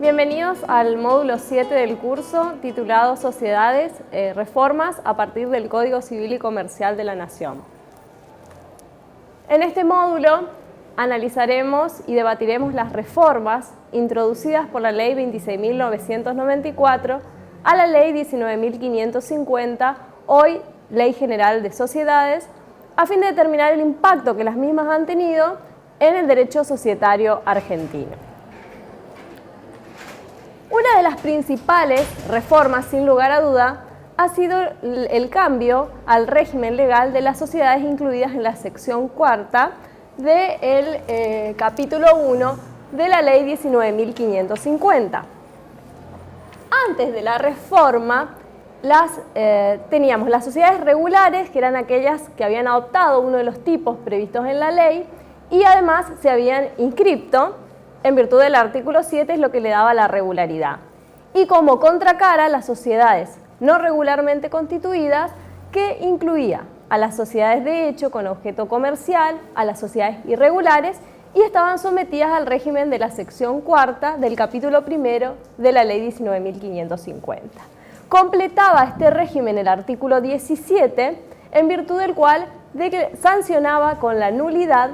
Bienvenidos al módulo 7 del curso titulado Sociedades, Reformas a partir del Código Civil y Comercial de la Nación. En este módulo analizaremos y debatiremos las reformas introducidas por la Ley 26.994 a la Ley 19.550, hoy Ley General de Sociedades, a fin de determinar el impacto que las mismas han tenido en el derecho societario argentino. Una de las principales reformas, sin lugar a duda, ha sido el cambio al régimen legal de las sociedades incluidas en la sección cuarta del capítulo 1 de la Ley 19.550. Antes de la reforma, teníamos las sociedades regulares, que eran aquellas que habían adoptado uno de los tipos previstos en la ley y además se habían inscripto en virtud del artículo 7, es lo que le daba la regularidad. Y como contracara, las sociedades no regularmente constituidas, que incluía a las sociedades de hecho con objeto comercial, a las sociedades irregulares, y estaban sometidas al régimen de la sección cuarta del capítulo primero de la Ley 19.550. Completaba este régimen el artículo 17, en virtud del cual sancionaba con la nulidad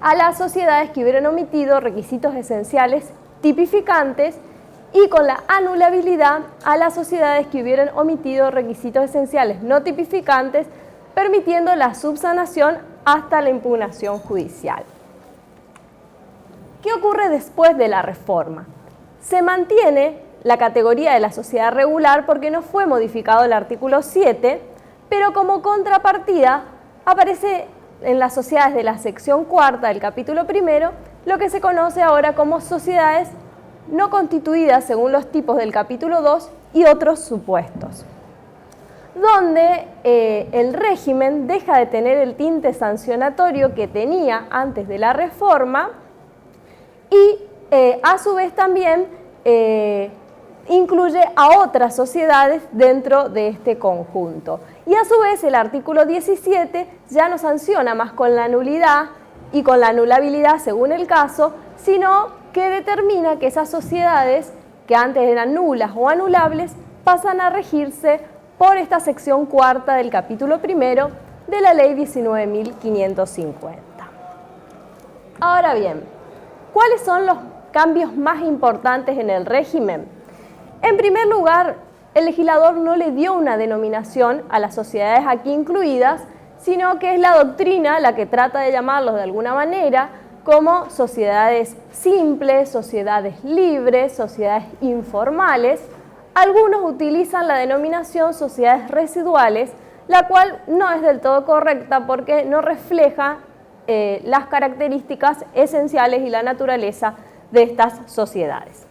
a las sociedades que hubieran omitido requisitos esenciales tipificantes y con la anulabilidad a las sociedades que hubieran omitido requisitos esenciales no tipificantes, permitiendo la subsanación hasta la impugnación judicial. ¿Qué ocurre después de la reforma? Se mantiene la categoría de la sociedad regular porque no fue modificado el artículo 7, pero como contrapartida aparece en las sociedades de la sección cuarta del capítulo primero lo que se conoce ahora como sociedades no constituidas según los tipos del capítulo 2 y otros supuestos, donde el régimen deja de tener el tinte sancionatorio que tenía antes de la reforma y a su vez también incluye a otras sociedades dentro de este conjunto. Y a su vez el artículo 17 ya no sanciona más con la nulidad y con la anulabilidad según el caso, sino que determina que esas sociedades que antes eran nulas o anulables pasan a regirse por esta sección cuarta del capítulo primero de la Ley 19.550. Ahora bien, ¿cuáles son los cambios más importantes en el régimen? En primer lugar, el legislador no le dio una denominación a las sociedades aquí incluidas, sino que es la doctrina la que trata de llamarlos de alguna manera como sociedades simples, sociedades libres, sociedades informales. Algunos utilizan la denominación sociedades residuales, la cual no es del todo correcta porque no refleja las características esenciales y la naturaleza de estas sociedades.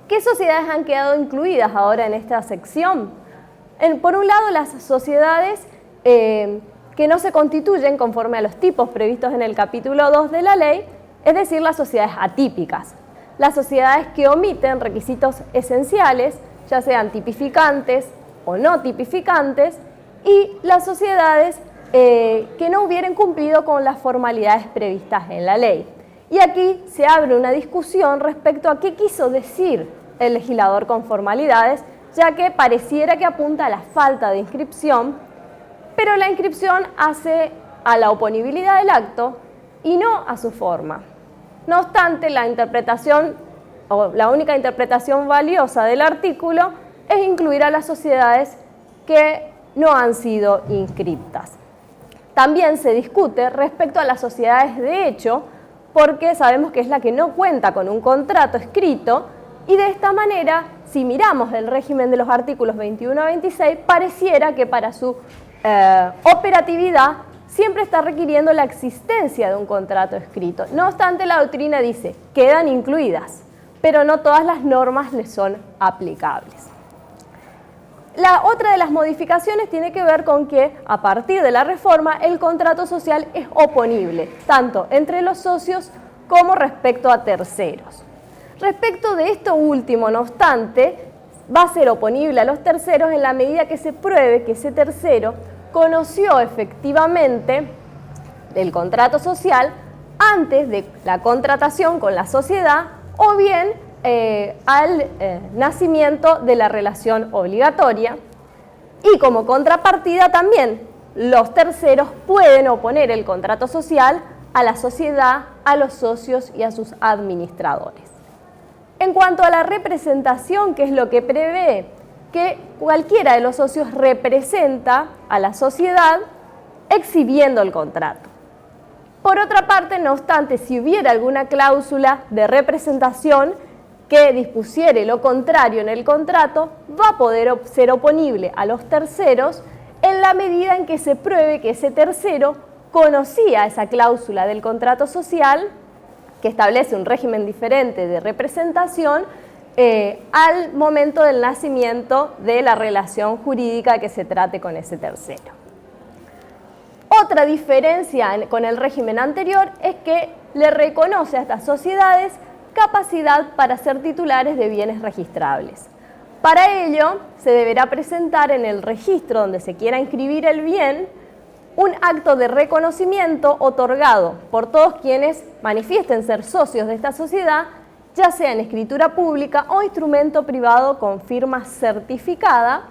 ¿Qué sociedades han quedado incluidas ahora en esta sección? Por un lado, las sociedades que no se constituyen conforme a los tipos previstos en el capítulo 2 de la ley, es decir, las sociedades atípicas. Las sociedades que omiten requisitos esenciales, ya sean tipificantes o no tipificantes, y las sociedades que no hubieran cumplido con las formalidades previstas en la ley. Y aquí se abre una discusión respecto a qué quiso decir el legislador con formalidades, ya que pareciera que apunta a la falta de inscripción, pero la inscripción hace a la oponibilidad del acto y no a su forma. No obstante, la interpretación, o la única interpretación valiosa del artículo, es incluir a las sociedades que no han sido inscriptas. También se discute respecto a las sociedades de hecho, porque sabemos que es la que no cuenta con un contrato escrito, y de esta manera, si miramos el régimen de los artículos 21 a 26, pareciera que para su operatividad siempre está requiriendo la existencia de un contrato escrito. No obstante, la doctrina dice, quedan incluidas, pero no todas las normas les son aplicables. La otra de las modificaciones tiene que ver con que, a partir de la reforma, el contrato social es oponible, tanto entre los socios como respecto a terceros. Respecto de esto último, no obstante, va a ser oponible a los terceros en la medida que se pruebe que ese tercero conoció efectivamente el contrato social antes de la contratación con la sociedad o bien al nacimiento de la relación obligatoria. Y como contrapartida también, los terceros pueden oponer el contrato social a la sociedad, a los socios y a sus administradores. En cuanto a la representación, que es lo que prevé que cualquiera de los socios representa a la sociedad exhibiendo el contrato. Por otra parte, no obstante, si hubiera alguna cláusula de representación que dispusiere lo contrario en el contrato, va a poder ser oponible a los terceros en la medida en que se pruebe que ese tercero conocía esa cláusula del contrato social que establece un régimen diferente de representación al momento del nacimiento de la relación jurídica que se trate con ese tercero. Otra diferencia con el régimen anterior es que le reconoce a estas sociedades capacidad para ser titulares de bienes registrables. Para ello, se deberá presentar en el registro donde se quiera inscribir el bien un acto de reconocimiento otorgado por todos quienes manifiesten ser socios de esta sociedad, ya sea en escritura pública o instrumento privado con firma certificada,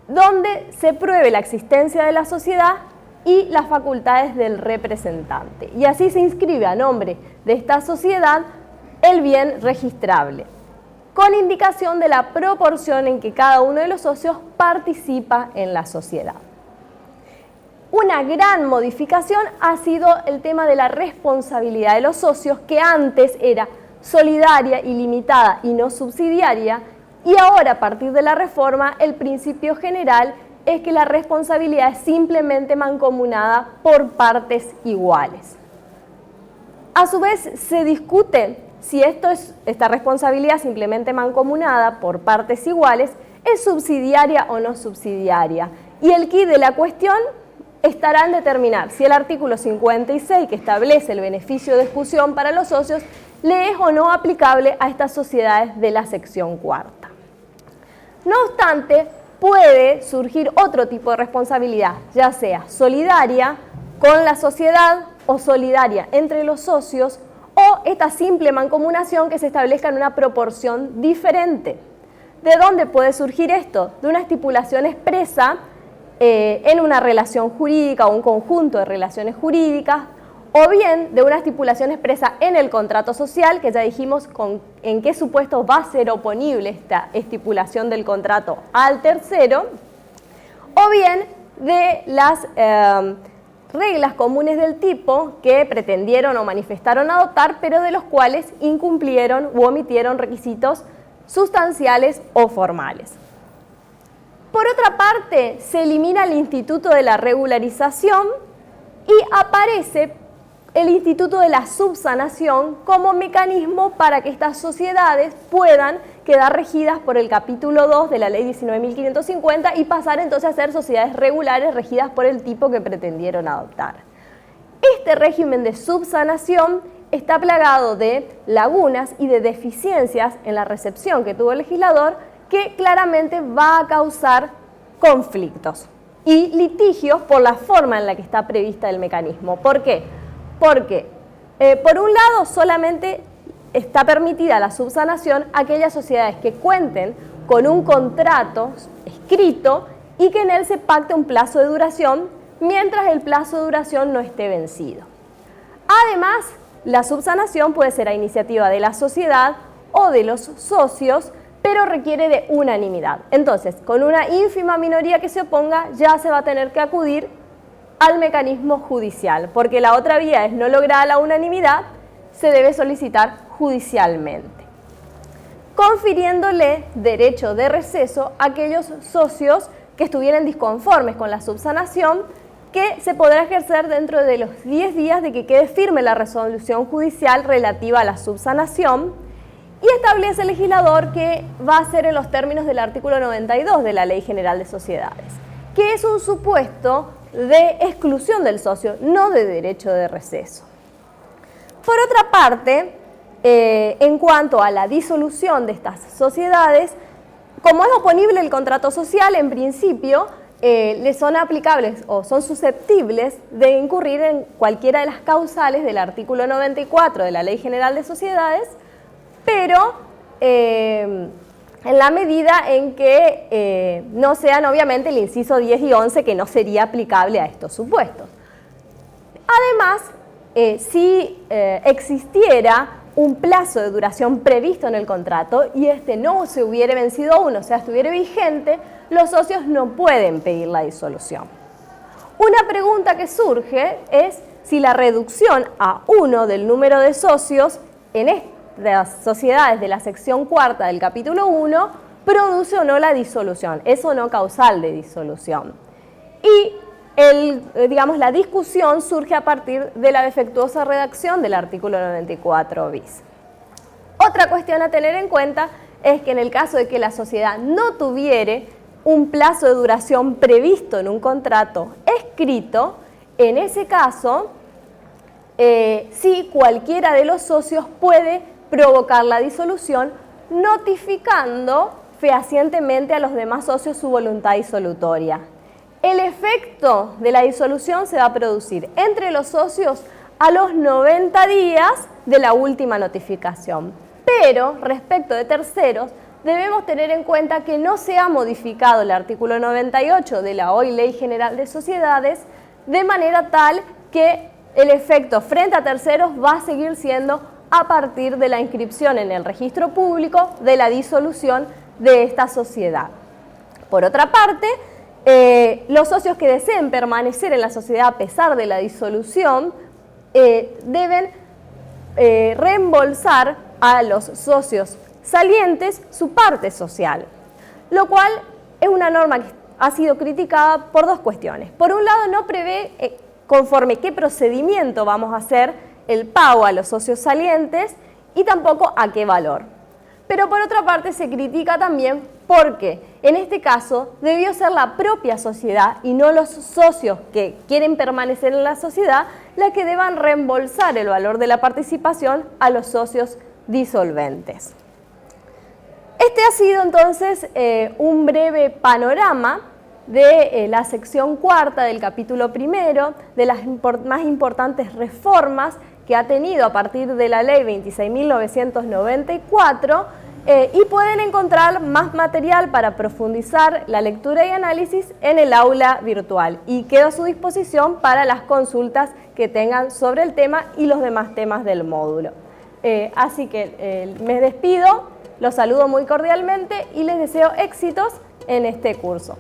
donde se pruebe la existencia de la sociedad y las facultades del representante. Y así se inscribe a nombre de esta sociedad el bien registrable, con indicación de la proporción en que cada uno de los socios participa en la sociedad. Una gran modificación ha sido el tema de la responsabilidad de los socios, que antes era solidaria, ilimitada y no subsidiaria, y ahora, a partir de la reforma, el principio general es que la responsabilidad es simplemente mancomunada por partes iguales. A su vez, se discute si esta responsabilidad simplemente mancomunada por partes iguales es subsidiaria o no subsidiaria. Y el quid de la cuestión estará en determinar si el artículo 56, que establece el beneficio de exclusión para los socios, le es o no aplicable a estas sociedades de la sección cuarta. No obstante, puede surgir otro tipo de responsabilidad, ya sea solidaria con la sociedad o solidaria entre los socios, o esta simple mancomunación que se establezca en una proporción diferente. ¿De dónde puede surgir esto? De una estipulación expresa en una relación jurídica o un conjunto de relaciones jurídicas, o bien de una estipulación expresa en el contrato social, que ya dijimos en qué supuestos va a ser oponible esta estipulación del contrato al tercero, o bien de las reglas comunes del tipo que pretendieron o manifestaron adoptar, pero de los cuales incumplieron u omitieron requisitos sustanciales o formales. Por otra parte, se elimina el instituto de la regularización y aparece el instituto de la subsanación como mecanismo para que estas sociedades puedan quedar regidas por el capítulo 2 de la ley 19.550 y pasar entonces a ser sociedades regulares regidas por el tipo que pretendieron adoptar. Este régimen de subsanación está plagado de lagunas y de deficiencias en la recepción que tuvo el legislador, que claramente va a causar conflictos y litigios por la forma en la que está prevista el mecanismo. ¿Por qué? Porque, por un lado, solamente está permitida la subsanación a aquellas sociedades que cuenten con un contrato escrito y que en él se pacte un plazo de duración mientras el plazo de duración no esté vencido. Además, la subsanación puede ser a iniciativa de la sociedad o de los socios, pero requiere de unanimidad. Entonces, con una ínfima minoría que se oponga, ya se va a tener que acudir al mecanismo judicial, porque la otra vía es no lograr la unanimidad, se debe solicitar judicialmente, confiriéndole derecho de receso a aquellos socios que estuvieran disconformes con la subsanación, que se podrá ejercer dentro de los 10 días de que quede firme la resolución judicial relativa a la subsanación, y establece el legislador que va a ser en los términos del artículo 92 de la Ley General de Sociedades, que es un supuesto de exclusión del socio, no de derecho de receso. Por otra parte, en cuanto a la disolución de estas sociedades, como es oponible el contrato social, en principio le son aplicables o son susceptibles de incurrir en cualquiera de las causales del artículo 94 de la Ley General de Sociedades, pero en la medida en que no sean obviamente el inciso 10 y 11, que no sería aplicable a estos supuestos. Además, si existiera un plazo de duración previsto en el contrato y este no se hubiera vencido aún, o sea, estuviera vigente, los socios no pueden pedir la disolución. Una pregunta que surge es si la reducción a 1 del número de socios en las sociedades de la sección cuarta del capítulo 1 produce o no la disolución, es o no causal de disolución. Y la discusión surge a partir de la defectuosa redacción del artículo 94 bis. Otra cuestión a tener en cuenta es que en el caso de que la sociedad no tuviere un plazo de duración previsto en un contrato escrito, en ese caso, sí cualquiera de los socios puede provocar la disolución notificando fehacientemente a los demás socios su voluntad disolutoria. El efecto de la disolución se va a producir entre los socios a los 90 días de la última notificación. Pero, respecto de terceros, debemos tener en cuenta que no se ha modificado el artículo 98 de la hoy Ley General de Sociedades de manera tal que el efecto frente a terceros va a seguir siendo a partir de la inscripción en el registro público de la disolución de esta sociedad. Por otra parte, los socios que deseen permanecer en la sociedad a pesar de la disolución deben reembolsar a los socios salientes su parte social, lo cual es una norma que ha sido criticada por dos cuestiones. Por un lado, no prevé conforme qué procedimiento vamos a hacer el pago a los socios salientes y tampoco a qué valor. Pero por otra parte se critica también porque en este caso debió ser la propia sociedad y no los socios que quieren permanecer en la sociedad las que deban reembolsar el valor de la participación a los socios disolventes. Este ha sido entonces un breve panorama de la sección cuarta del capítulo primero, de las más importantes reformas que ha tenido a partir de la ley 26.994 y pueden encontrar más material para profundizar la lectura y análisis en el aula virtual y quedo a su disposición para las consultas que tengan sobre el tema y los demás temas del módulo. Así que me despido, los saludo muy cordialmente y les deseo éxitos en este curso.